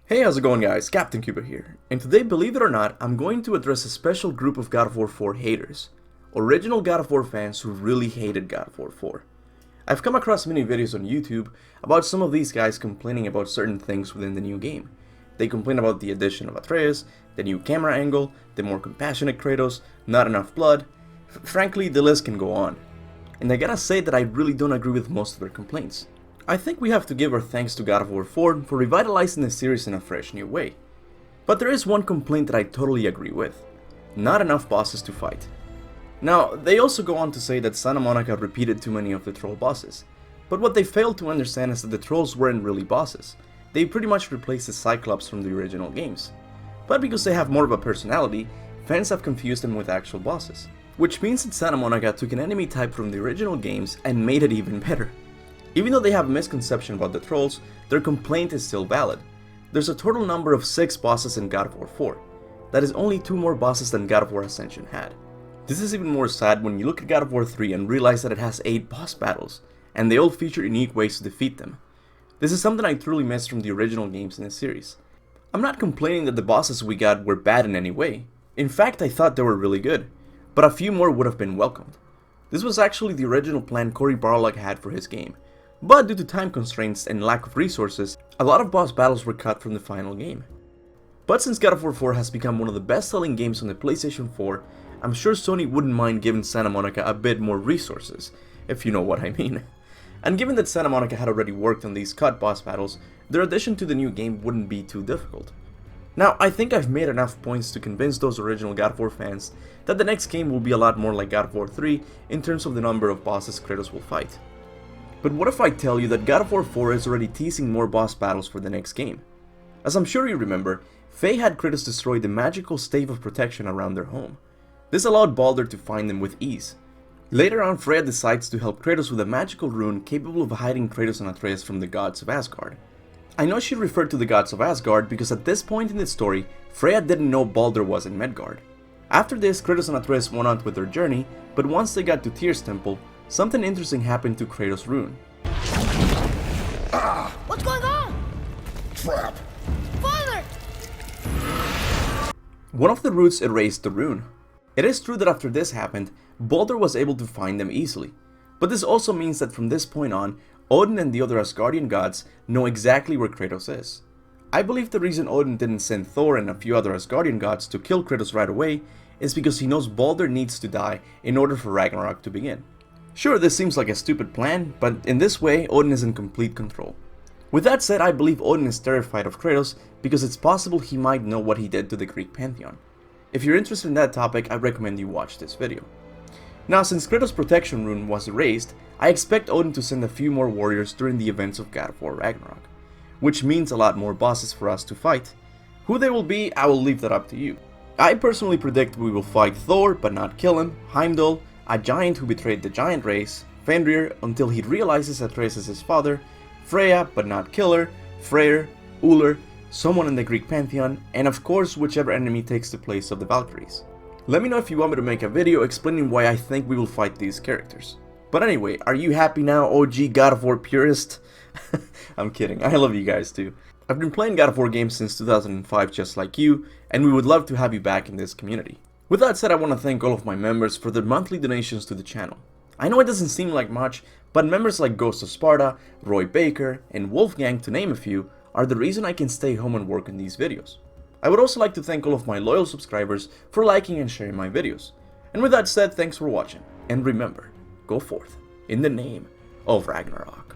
Hey, how's it going guys? Captain Kuba here, and today, believe it or not, I'm going to address a special group of God of War 4 haters. Original God of War fans who really hated God of War 4. I've come across many videos on YouTube about some of these guys complaining about certain things within the new game. They complain about the addition of Atreus, the new camera angle, the more compassionate Kratos, not enough blood. Frankly, the list can go on. And I gotta say that I really don't agree with most of their complaints. I think we have to give our thanks to God of War 4 for revitalizing the series in a fresh new way. But there is one complaint that I totally agree with. Not enough bosses to fight. Now, they also go on to say that Santa Monica repeated too many of the troll bosses. But what they failed to understand is that the trolls weren't really bosses. They pretty much replaced the Cyclops from the original games. But because they have more of a personality, fans have confused them with actual bosses. Which means that Santa Monica took an enemy type from the original games and made it even better. Even though they have a misconception about the trolls, their complaint is still valid. There's a total number of 6 bosses in God of War 4. That is only 2 more bosses than God of War Ascension had. This is even more sad when you look at God of War 3 and realize that it has 8 boss battles, and they all feature unique ways to defeat them. This is something I truly miss from the original games in the series. I'm not complaining that the bosses we got were bad in any way. In fact, I thought they were really good, but a few more would have been welcomed. This was actually the original plan Cory Barlog had for his game. But due to time constraints and lack of resources, a lot of boss battles were cut from the final game. But since God of War 4 has become one of the best-selling games on the PlayStation 4, I'm sure Sony wouldn't mind giving Santa Monica a bit more resources, if you know what I mean. And given that Santa Monica had already worked on these cut boss battles, their addition to the new game wouldn't be too difficult. Now, I think I've made enough points to convince those original God of War fans that the next game will be a lot more like God of War 3 in terms of the number of bosses Kratos will fight. But what if I tell you that God of War 4 is already teasing more boss battles for the next game? As I'm sure you remember, Faye had Kratos destroy the magical stave of protection around their home. This allowed Baldur to find them with ease. Later on, Freya decides to help Kratos with a magical rune capable of hiding Kratos and Atreus from the gods of Asgard. I know she referred to the gods of Asgard because at this point in the story, Freya didn't know Baldur was in Midgard. After this, Kratos and Atreus went on with their journey, but once they got to Tyr's temple, something interesting happened to Kratos' rune. What's going on? Trap! Father! One of the roots erased the rune. It is true that after this happened, Baldur was able to find them easily. But this also means that from this point on, Odin and the other Asgardian gods know exactly where Kratos is. I believe the reason Odin didn't send Thor and a few other Asgardian gods to kill Kratos right away is because he knows Baldur needs to die in order for Ragnarok to begin. Sure, this seems like a stupid plan, but in this way, Odin is in complete control. With that said, I believe Odin is terrified of Kratos because it's possible he might know what he did to the Greek pantheon. If you're interested in that topic, I recommend you watch this video. Now, since Kratos' protection rune was erased, I expect Odin to send a few more warriors during the events of God of War Ragnarok, which means a lot more bosses for us to fight. Who they will be, I will leave that up to you. I personally predict we will fight Thor, but not kill him, Heimdall, a giant who betrayed the giant race, Fenrir until he realizes Atreus is his father, Freya but not kill her, Freyr, Ullr, someone in the Greek pantheon, and of course whichever enemy takes the place of the Valkyries. Let me know if you want me to make a video explaining why I think we will fight these characters. But anyway, are you happy now, OG God of War purist? I'm kidding, I love you guys too. I've been playing God of War games since 2005 just like you, and we would love to have you back in this community. With that said, I want to thank all of my members for their monthly donations to the channel. I know it doesn't seem like much, but members like Ghost of Sparta, Roy Baker, and Wolfgang, to name a few, are the reason I can stay home and work on these videos. I would also like to thank all of my loyal subscribers for liking and sharing my videos. And with that said, thanks for watching, and remember, go forth in the name of Ragnarok.